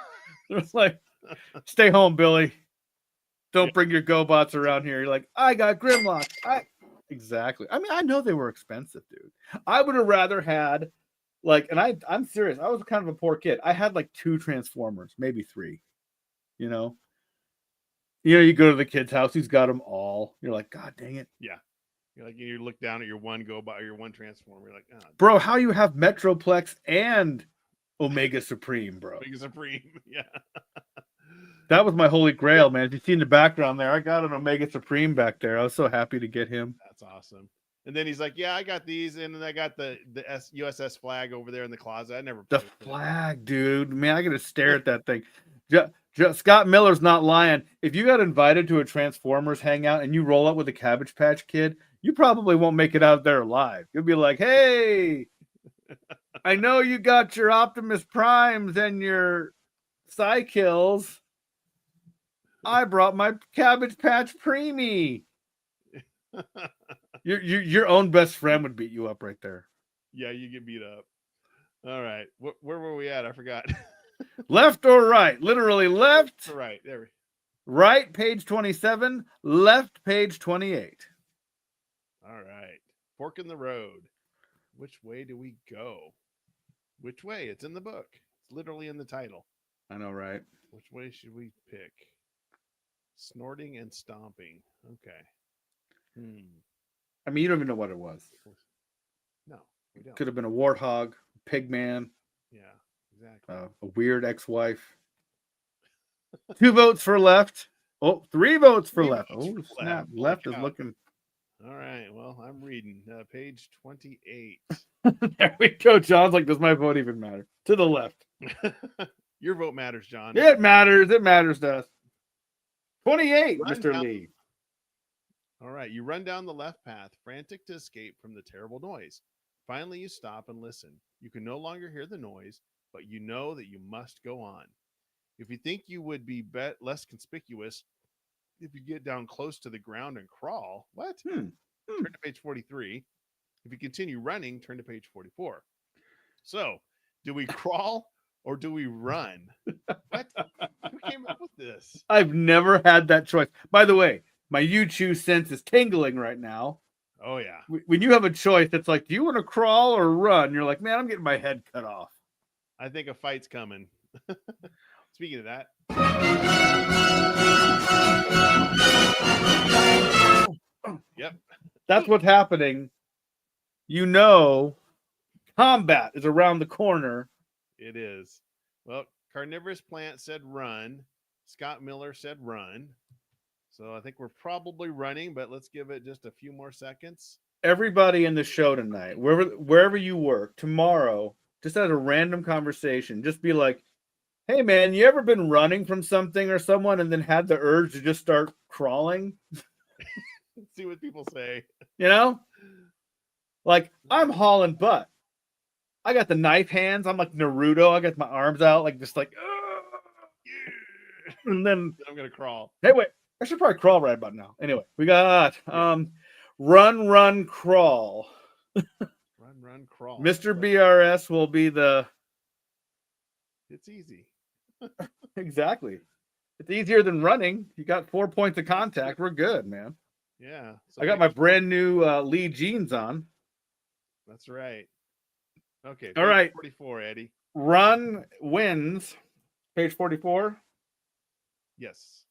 It's like, stay home, Billy. Don't Yeah. bring your GoBots around here. You're like, I got Grimlock. Exactly. I mean, I know they were expensive, dude. I would have rather had like, and I'm serious. I was kind of a poor kid. I had like 2 Transformers, maybe 3. You know, you go to the kid's house. He's got them all. You're like, God dang it. Yeah. You're like, you look down at your one GoBot or your one Transformer. You're like, oh, bro, how you have Metroplex and Omega Supreme, bro? Omega Supreme. Yeah. That was my holy grail, man. If you see in the background there, I got an Omega Supreme back there. I was so happy to get him. That's awesome. And then he's like, yeah, I got these. And then I got the USS flag over there in the closet. I never The played with it. flag, dude. Man, I gotta stare at that thing. Scott Miller's not lying. If you got invited to a Transformers hangout and you roll up with a Cabbage Patch Kid, you probably won't make it out there alive. You'll be like, hey, I know you got your Optimus Primes and your Psykills. I brought my Cabbage Patch Preemie. Your own best friend would beat you up right there. Yeah, you get beat up. All right. Where were we at? I forgot. Left or right? Literally left. Right. There we Right, page 27. Left, page 28. All right. Fork in the road. Which way do we go? Which way? It's in the book. It's literally in the title. I know, right? Which way should we pick? Snorting and stomping. Okay. I mean, you don't even know what it was. No, we don't. Could have been a warthog, pigman, Yeah, exactly. a weird ex-wife. 2 votes for left. Oh, 3 votes for 3 left. votes Oh, for snap. left. Left Holy is cow. looking. All right. Well, I'm reading page 28. There we go. John's like, does my vote even matter? To the left. Your vote matters, John. It matters. It matters to us. 28, Run Mr. down- Lee. All right. You run down the left path, frantic to escape from the terrible noise. Finally, you stop and listen. You can no longer hear the noise, but you know that you must go on. If you think you would be less conspicuous if you get down close to the ground and crawl, what? Turn to page 43. If you continue running, turn to page 44. So, do we crawl or do we run? What? Who came up with this? I've never had that choice. By the way, my Uchoose sense is tingling right now. Oh, yeah. When you have a choice, it's like, do you want to crawl or run? You're like, man, I'm getting my head cut off. I think a fight's coming. Speaking of that. Yep. That's what's happening. You know, combat is around the corner. It is. Well, Carnivorous Plant said run. Scott Miller said run. So I think we're probably running, but let's give it just a few more seconds. Everybody in the show tonight, wherever you work, tomorrow, just as a random conversation, just be like, hey, man, you ever been running from something or someone and then had the urge to just start crawling? See what people say. You know? Like, I'm hauling butt. I got the knife hands. I'm like Naruto. I got my arms out, like, just like, and then I'm going to crawl. Hey, wait. I should probably crawl right about now. Anyway, we got run, crawl. Run, crawl. Mr. BRS will be the... It's easy. Exactly. It's easier than running. You got 4 points of contact. We're good, man. Yeah. So I got my brand new Lee jeans on. That's right. Okay. All right. 44, Eddie. Run wins. Page 44. Yes.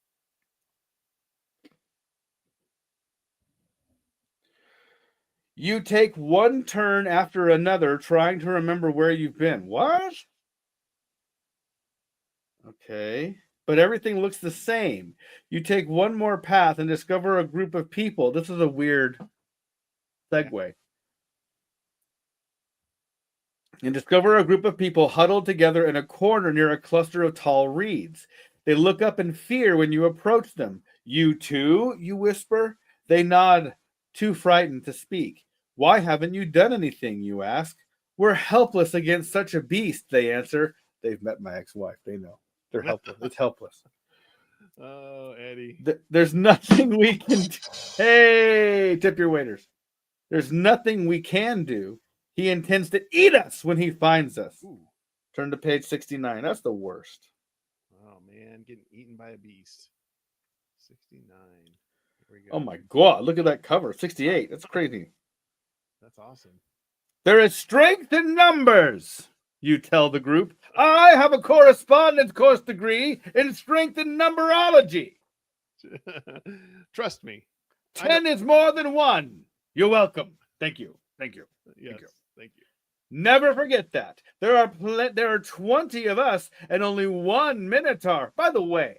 You take one turn after another trying to remember where you've been. What? Okay. But everything looks the same. You take one more path and discover a group of people. This is a weird segue. And discover a group of people huddled together in a corner near a cluster of tall reeds. They look up in fear when you approach them. You too, you whisper. They nod, too frightened to speak. Why haven't you done anything, you ask. We're helpless against such a beast, they answer. They've met my ex-wife. They know. They're helpless. It's helpless. Oh, Eddie. There's nothing we can do. Hey, tip your waiters. There's nothing we can do. He intends to eat us when he finds us. Ooh. Turn to page 69. That's the worst. Oh, man. Getting eaten by a beast. 69. Here we go. Oh, my God. Look at that cover. 68. That's crazy. That's awesome. There is strength in numbers, you tell the group. I have a correspondence course degree in strength and numberology. Trust me. 10 is more than 1. You're welcome. Thank you. Thank you. Yes. you. Thank you. Never forget that. There are 20 of us and only 1 Minotaur. By the way,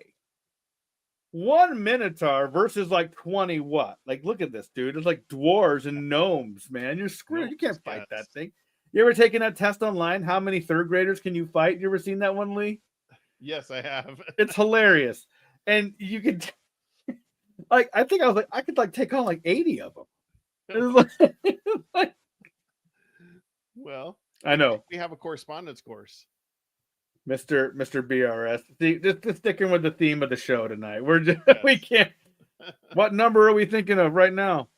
1 Minotaur versus like 20 what? Like, look at this, dude. It's like dwarves and gnomes, man. You're screwed. You can't fight that thing. You ever taken that test online? How many third graders can you fight? You ever seen that one, Lee? Yes, I have. It's hilarious. And you could, like, I think I was like, I could like take on like 80 of them. It's like, Well, I know. we have a correspondence course. Mr. BRS. See, just sticking with the theme of the show tonight. We're just we can't. What number are we thinking of right now?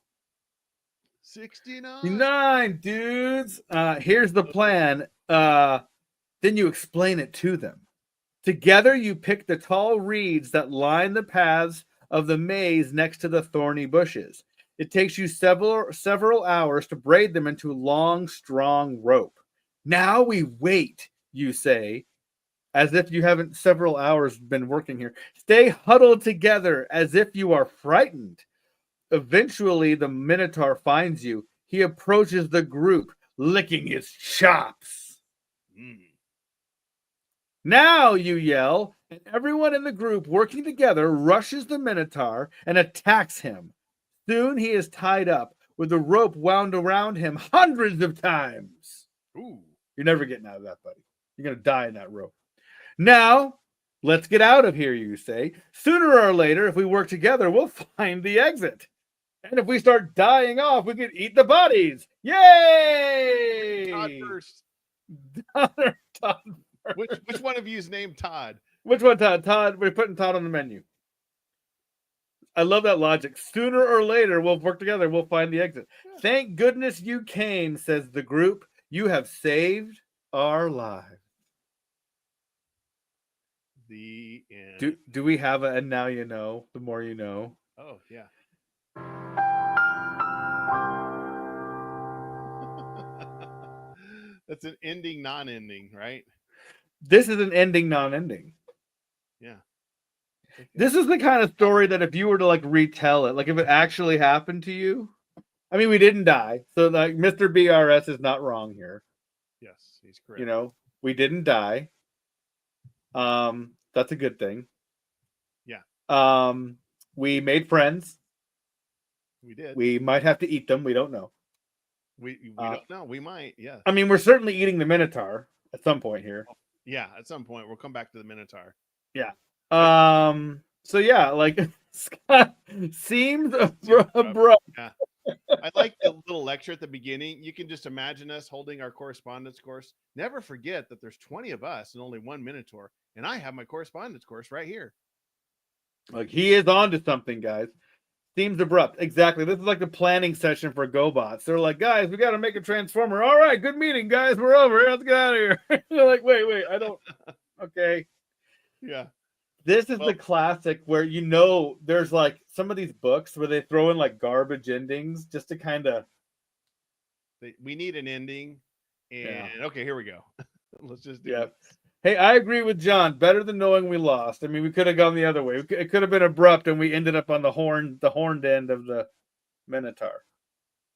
69. 9, dudes. Here's the plan. Then you explain it to them. Together, you pick the tall reeds that line the paths of the maze next to the thorny bushes. It takes you several hours to braid them into long, strong rope. Now we wait, you say, as if you haven't several hours been working here. Stay huddled together as if you are frightened. Eventually, the Minotaur finds you. He approaches the group, licking his chops. Now, you yell, and everyone in the group working together rushes the Minotaur and attacks him. Soon he is tied up with a rope wound around him hundreds of times. Ooh. You're never getting out of that, buddy. You're going to die in that rope. Now, let's get out of here, you say. Sooner or later, if we work together, we'll find the exit. And if we start dying off, we can eat the bodies. Yay! Todd first. Todd. Which one of you is named Todd? Which one, Todd? Todd, we're putting Todd on the menu. I love that logic. Sooner or later, we'll work together. We'll find the exit. Yeah. Thank goodness you came, says the group. You have saved our lives. The end. Do we have a and now you know, the more you know? Oh, yeah. That's an ending, non-ending, right? This is an ending, non-ending. Yeah. Okay. This is the kind of story that if you were to like retell it, like if it actually happened to you, I mean, we didn't die. So like Mr. BRS is not wrong here. Yes, he's correct. You know, we didn't die. That's a good thing. Yeah. We made friends. We did. We might have to eat them. We don't know. We don't know. We might. Yeah. I mean, we're certainly eating the Minotaur at some point here. Yeah, at some point we'll come back to the Minotaur. Yeah. So yeah, like Scott seems abrupt. Yeah. I like the little lecture at the beginning. You can just imagine us holding our correspondence course. Never forget that there's 20 of us and only 1 Minotaur, and I have my correspondence course right here. Like he is on to something, guys. Seems abrupt. Exactly. This is like the planning session for GoBots. They're like, guys, we got to make a transformer. All right, good meeting, guys. We're over. Let's get out of here. They're like, wait, I don't. Okay. Yeah. This is the classic where, you know, there's like some of these books where they throw in like garbage endings just to kind of. We need an ending. And okay, here we go. Let's just do it. Hey, I agree with John. Better than knowing we lost. I mean, we could have gone the other way. It could have been abrupt, and we ended up on the horned end of the Minotaur.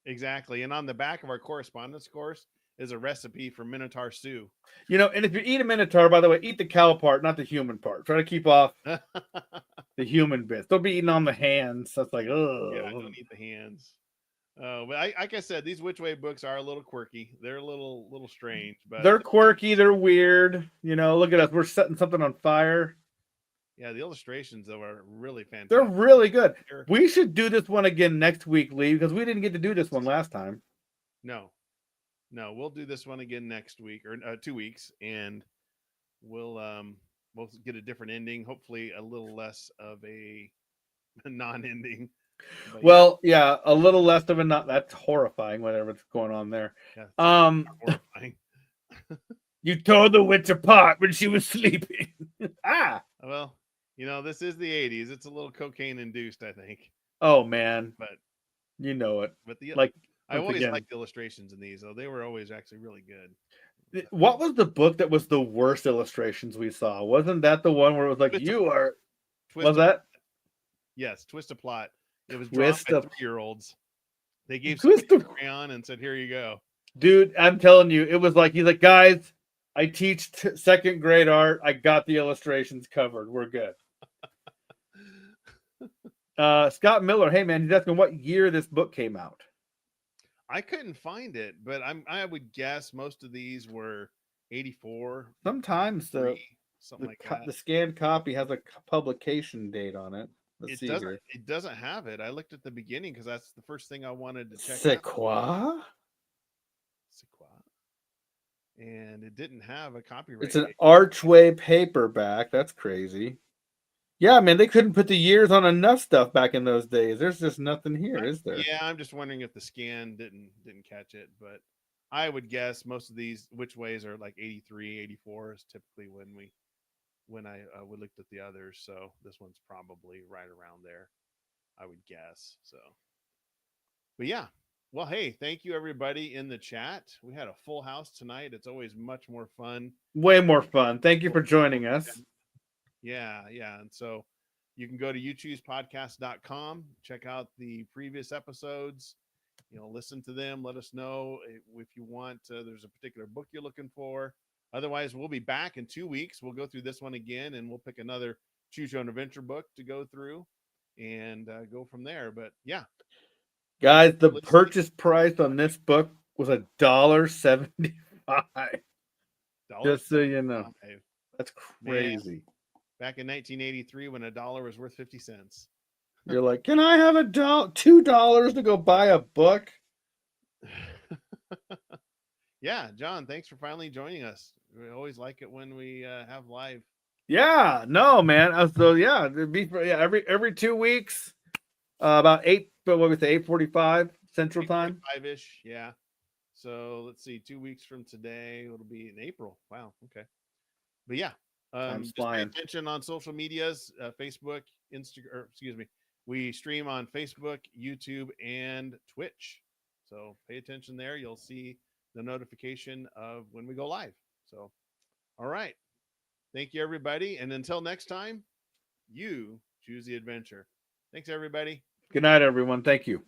Exactly. And on the back of our correspondence course is a recipe for Minotaur stew. You know, and if you eat a Minotaur, by the way, eat the cow part, not the human part. Try to keep off the human bits. Don't be eating on the hands. That's like, oh. Yeah, don't eat the hands. But like I said, these Which Way books are a little quirky. They're a little strange, but They're quirky. They're weird. You know, look at us. We're setting something on fire. yeah, the illustrations though are really fantastic. They're really good. They're- We should do this one again next week, Lee, because we didn't get to do this one last time. No, we'll do this one again next week or 2 weeks, and we'll get a different ending. Hopefully, a little less of a non-ending. But Well, yeah, a little less of a not. That's horrifying. Whatever's going on there. yeah, it's horrifying. You tore the witch apart when she was sleeping. Ah. Well, this is the '80s. It's a little cocaine induced, I think. Oh man, But you know it. but the Like I once always again. liked the illustrations in these, though. They were always actually really good. What was the book that was the worst illustrations we saw? Wasn't that the one where it was like Twist you of- are? Twist Was of- that? Yes, Twist of Plot. It was drawn Twist by of- 3-year-olds. They gave Twist somebody a of- crayon and said, "Here you go." Dude, I'm telling you, it was like he's like, guys, I teach second grade art. I got the illustrations covered. We're good. Scott Miller, hey man, he's asking what year this book came out. I couldn't find it, but I would guess most of these were 84, Sometimes the something like that. the scanned copy has a publication date on it. Let's see here. It doesn't have it. I looked at the beginning because that's the first thing I wanted to check C'est out. quoi? C'est quoi? And it didn't have a copyright. It's an date. Archway paperback. That's crazy. Yeah, man, they couldn't put the years on enough stuff back in those days. There's just nothing here, is there? Yeah, I'm just wondering if the scan didn't catch it, but I would guess most of these Which Ways are like 83, 84 is typically when I would looked at the others. So this one's probably right around there, I would guess. So, but yeah, well, hey, thank you everybody in the chat. We had a full house tonight. It's always much more fun. Way more fun. Thank you for joining us. Yeah. And so you can go to uchoosepodcast.com, check out the previous episodes, listen to them. Let us know if you want, there's a particular book you're looking for. Otherwise, we'll be back in 2 weeks. We'll go through this one again and we'll pick another Choose Your Own Adventure book to go through and go from there. But yeah. Guys, the purchase price on this book was $1.75. Just so you know. That's crazy. Man. Back in 1983 when $1 was worth 50 cents. You're like, can I have $2 to go buy a book? Yeah, John, thanks for finally joining us. We always like it when we have live. Yeah, no, man. So yeah, every 2 weeks, about 8:45 Central Time. 5-ish, yeah. So let's see, 2 weeks from today, it'll be in April. Wow, okay. But yeah, just pay attention on social medias, Facebook, Instagram, we stream on Facebook, YouTube, and Twitch. So pay attention there. You'll see the notification of when we go live. So, all right. Thank you, everybody. And until next time, you choose the adventure. Thanks, everybody. Good night, everyone. Thank you.